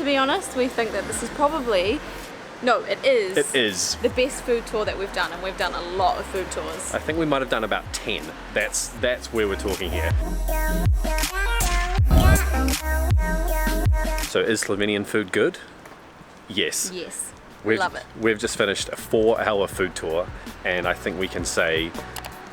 to be honest, we think that this is probably... No, it is. It is. The best food tour that we've done, and we've done a lot of food tours. I think we might have done about 10. That's where we're talking here. So is Slovenian food good? Yes. Yes, We've love it. We've just finished a 4-hour food tour, and I think we can say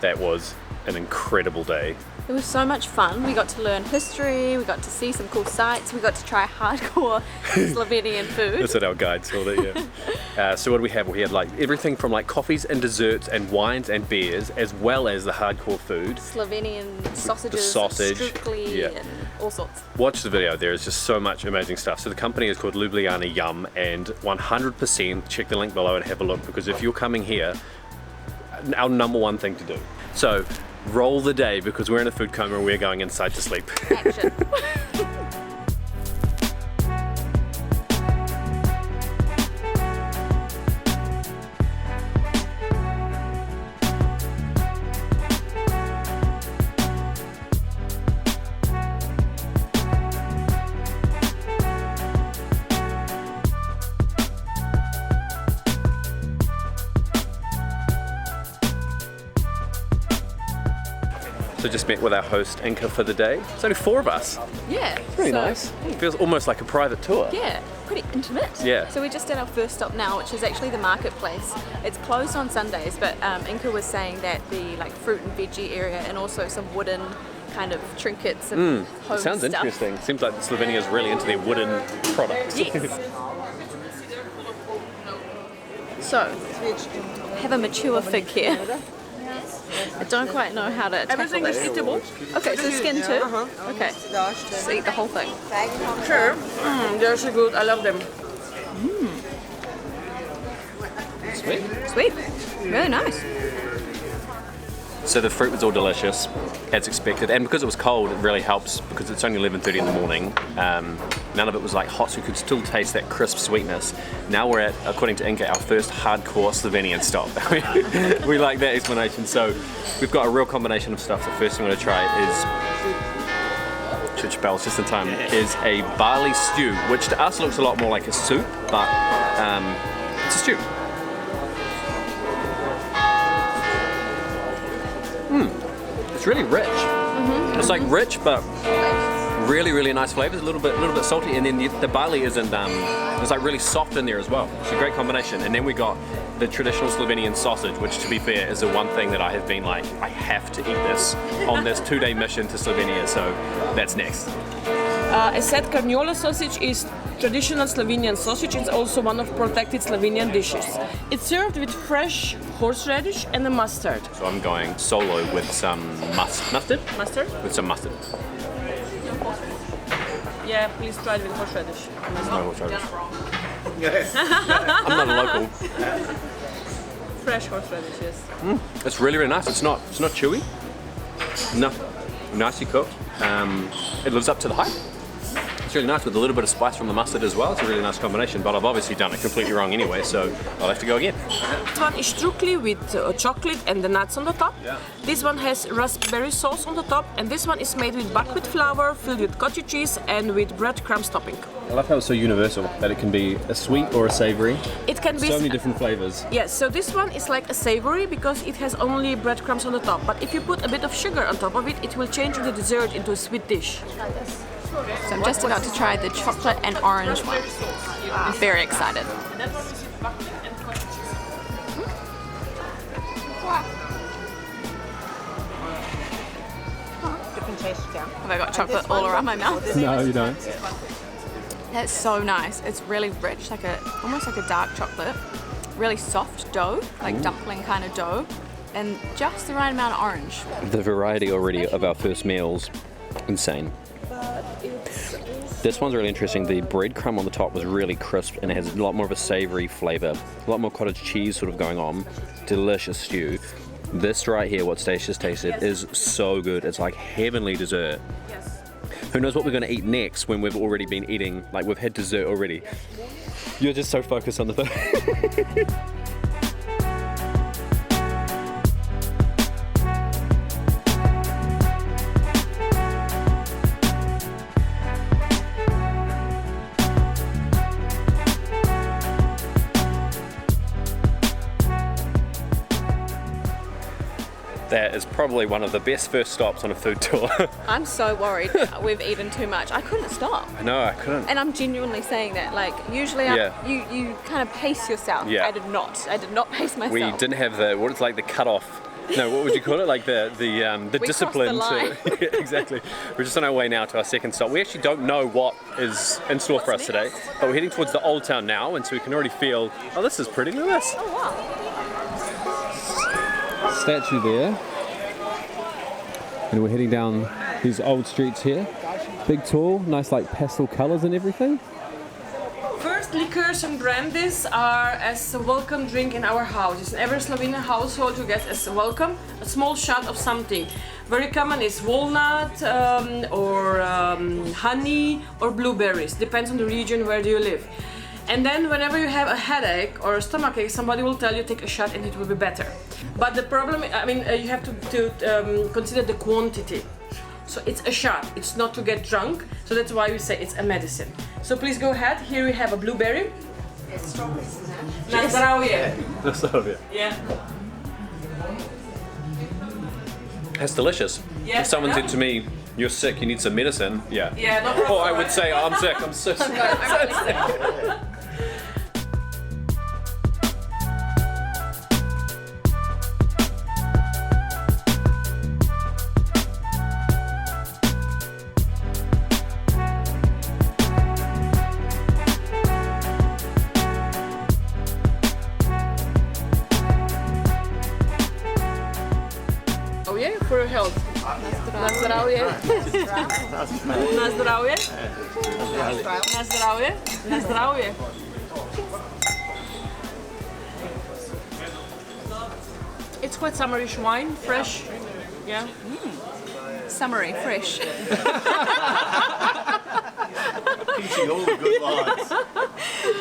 that was an incredible day. It was so much fun. We got to learn history, we got to see some cool sights, we got to try hardcore Slovenian food. That's what our guide saw that, yeah. So what do we have? We had like everything from like coffees and desserts and wines and beers, as well as the hardcore food. Slovenian sausages, The sausage, strictly, yeah. and all sorts. Watch the video, there is just so much amazing stuff. So the company is called Ljubljana Yum, and 100% check the link below and have a look, because if you're coming here, our number one thing to do. So roll the day, because we're in a food coma and we're going inside to sleep. Action. So just met with our host Inka for the day. It's only 4 of us. Yeah. Pretty nice. It feels almost like a private tour. Yeah, pretty intimate. Yeah. So we're just at our first stop now, which is actually the marketplace. It's closed on Sundays, but Inka was saying that the like fruit and veggie area, and also some wooden kind of trinkets and home Sounds stuff. interesting. Seems like Slovenia is really into their wooden products. Yes. So, have a mature fig here. I don't quite know how to tackle Everything this. is eatable. Okay, so skin too? Uh-huh. Okay, just eat the whole thing. Sure. They're so good. I love them. Sweet. Sweet. Really nice. So the fruit was all delicious, as expected, and because it was cold, it really helps, because it's only 11:30 in the morning. None of it was like hot, so you could still taste that crisp sweetness. Now we're at, according to Inka, our first hardcore Slovenian stop. We like that explanation. So we've got a real combination of stuff. The first thing I'm going to try is, church bells just in time, is a barley stew, which to us looks a lot more like a soup, but it's a stew. It's really rich. It's like rich, but really, really nice flavors. A little bit salty, and then the barley isn't. It's like really soft in there as well. It's a great combination. And then we got the traditional Slovenian sausage, which, to be fair, is the one thing that I have been like, I have to eat this on this 2-day mission to Slovenia. So that's next. As said, carniola sausage is traditional Slovenian sausage. It's also one of protected Slovenian dishes. It's served with fresh horseradish and a mustard. So I'm going solo with some mustard. Mustard? With some mustard. Yeah, please try it with horseradish. No horseradish. I'm not a local. Fresh horseradish, yes. It's really, really nice. It's not chewy. No, nicely cooked. It lives up to the hype. It's really nice with a little bit of spice from the mustard as well. It's a really nice combination, but I've obviously done it completely wrong anyway, so I'll have to go again. This one is strictly with chocolate and the nuts on the top. Yeah. This one has raspberry sauce on the top, and this one is made with buckwheat flour, filled with cottage cheese and with breadcrumbs topping. I love how it's so universal, that it can be a sweet or a savoury. It can be So many different flavours. Yes, so this one is like a savory because it has only breadcrumbs on the top. But if you put a bit of sugar on top of it, it will change the dessert into a sweet dish. So I'm just about to try the chocolate and orange one. I'm very excited. Have I got chocolate all around my mouth? No, you don't. That's so nice. It's really rich, like almost like a dark chocolate. Really soft dough, like dumpling kind of dough, and just the right amount of orange. The variety already of our first meals, insane. This one's really interesting. The breadcrumb on the top was really crisp and it has a lot more of a savoury flavour. A lot more cottage cheese sort of going on. Delicious stew. This right here, what Stacey just tasted, is so good. It's like heavenly dessert. Yes. Who knows what we're going to eat next when we've already been eating, like we've had dessert already. You're just so focused on the food. That is probably one of the best first stops on a food tour. I'm so worried we've eaten too much. I couldn't stop. No, I couldn't. And I'm genuinely saying that. Like, usually you kind of pace yourself. Yeah. I did not pace myself. We didn't have what's like the cut-off. No, what would you call it? Like the we discipline crossed the line. Yeah, exactly. We're just on our way now to our second stop. We actually don't know what is in store for us today, but we're heading towards the old town now, and so we can already feel, oh, this is pretty. Look at this. Oh, wow. Statue there. And we're heading down these old streets here. Big, tall, nice like pastel colours and everything. First, liqueurs and brandies are as a welcome drink in our houses. In every Slovenian household you get as a welcome a small shot of something. Very common is walnut or honey or blueberries. Depends on the region where do you live. And then whenever you have a headache or a stomachache, somebody will tell you take a shot and it will be better. But the problem, I mean, you have to consider the quantity. So it's a shot, it's not to get drunk, so that's why we say it's a medicine. So please go ahead, here we have a blueberry. It's strawberries, isn't it? Na zdravje. That's obvious. Yeah. That's delicious. Yeah, If someone yeah. said to me, you're sick, you need some medicine, yeah. Yeah, no problem. Or I would say, I'm sick, I'm so sick. Oh yeah, for your health. Na zdravje. Na zdravje. Na zdravje. Na zdravje. It's quite summerish wine, fresh. Yeah. Summery, fresh. Pinching all the good lines.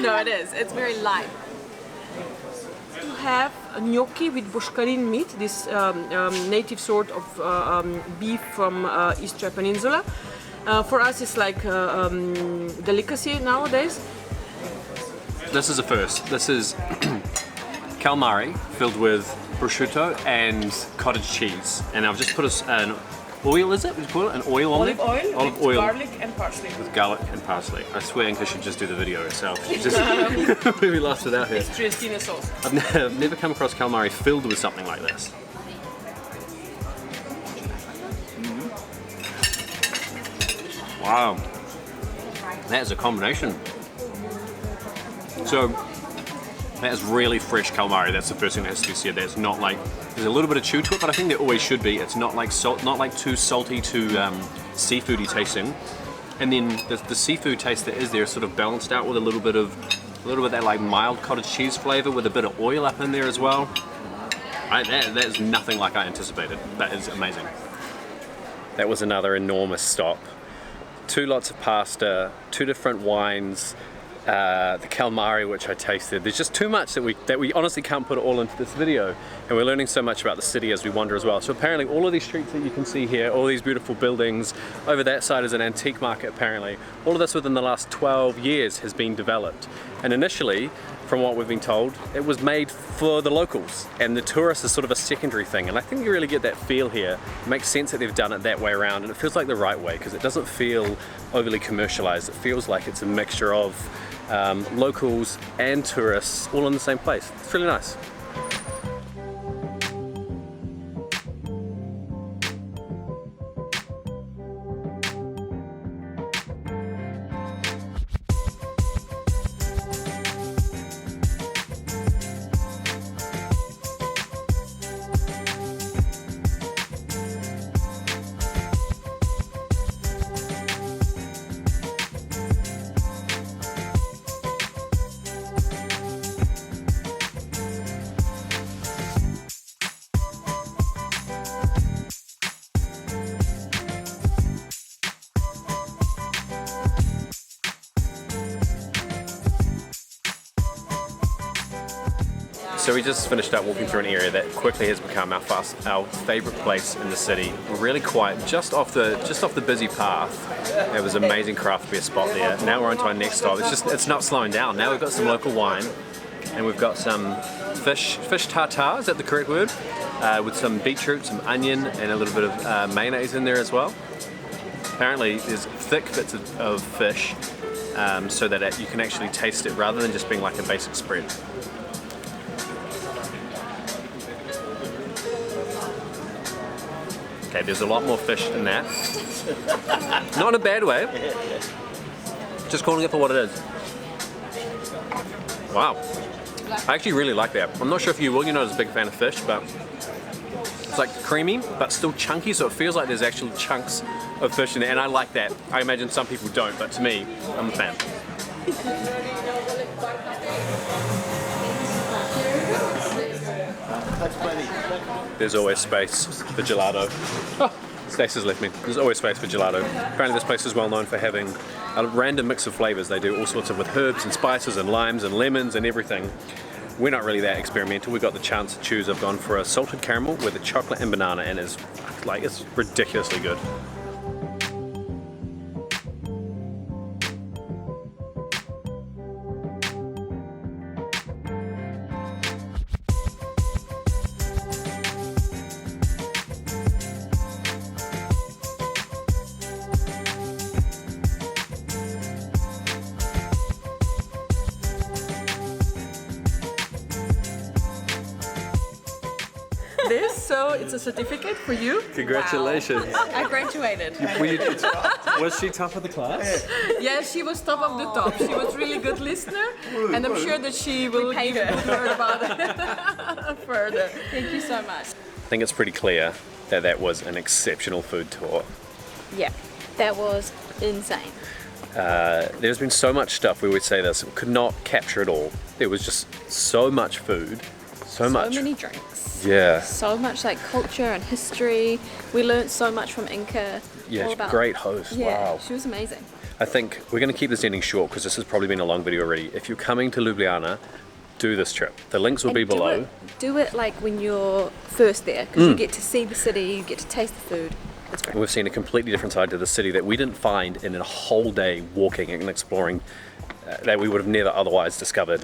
No, it is. It's very light. To have a gnocchi with boshkarin meat, this native sort of beef from Istria Peninsula. For us, it's like delicacy nowadays. This is a first. This is calamari filled with prosciutto and cottage cheese. And I've just put an oil, is it? Would you call it? An oil on Olive there? oil, Olive with oil. garlic and parsley. With garlic and parsley. I swear Inka should just do the video herself. She's just maybe lost without her. Triestina sauce. I've never come across calamari filled with something like this. Wow. That is a combination. So, that is really fresh calamari. That's the first thing that has to be said. That's not like, there's a little bit of chew to it, but I think there always should be. It's not like not like too salty, too seafoody tasting. And then the seafood taste that is there is sort of balanced out with a little bit of that like mild cottage cheese flavor with a bit of oil up in there as well. That is nothing like I anticipated. That is amazing. That was another enormous stop. 2 lots of pasta, 2 different wines. The calamari, which I tasted. There's just too much that we honestly can't put it all into this video, and we're learning so much about the city as we wander as well. So apparently all of these streets that you can see here, all these beautiful buildings, over that side is an antique market apparently. All of this within the last 12 years has been developed, and initially, from what we've been told, it was made for the locals, and the tourists is sort of a secondary thing, and I think you really get that feel here. It makes sense that they've done it that way around, and it feels like the right way, because it doesn't feel overly commercialized. It feels like it's a mixture of locals and tourists all in the same place. It's really nice. So we just finished up walking through an area that quickly has become our favourite place in the city. Really quiet, just off the busy path. There was an amazing craft beer spot there. Now we're on to our next stop. It's not slowing down. Now we've got some local wine, and we've got some fish tartare, is that the correct word? With some beetroot, some onion, and a little bit of mayonnaise in there as well. Apparently there's thick bits of fish so that you can actually taste it rather than just being like a basic spread. Okay, there's a lot more fish in that. Not in a bad way. Just calling it for what it is. Wow. I actually really like that. I'm not sure if you will, you're not as a big fan of fish, but it's like creamy, but still chunky, so it feels like there's actual chunks of fish in there, and I like that. I imagine some people don't, but to me, I'm a fan. That's plenty. There's always space for gelato. Oh, Stacey's left me. There's always space for gelato. Apparently this place is well known for having a random mix of flavors. They do all sorts of with herbs and spices and limes and lemons and everything. We're not really that experimental. We got the chance to choose. I've gone for a salted caramel with a chocolate and banana, and it's ridiculously good. So it's a certificate for you. Congratulations. I graduated. Was she top of the class? Yeah, she was top of the top. She was really good listener, and I'm sure that she will paid give her. a good word about it further. Thank you so much. I think it's pretty clear that that was an exceptional food tour. Yeah, that was insane. There's been so much stuff, we would say this, we could not capture it all. There was just so much food, so much. So many drinks. Yeah. So much like culture and history. We learned so much from Inca. Yeah, all she's about, great host. Yeah, Wow. she was amazing. I think we're going to keep this ending short because this has probably been a long video already. If you're coming to Ljubljana, do this trip. The links will be And below. Do it like when you're first there, because you get to see the city, you get to taste the food. It's great. We've seen a completely different side to the city that we didn't find in a whole day walking and exploring that we would have never otherwise discovered.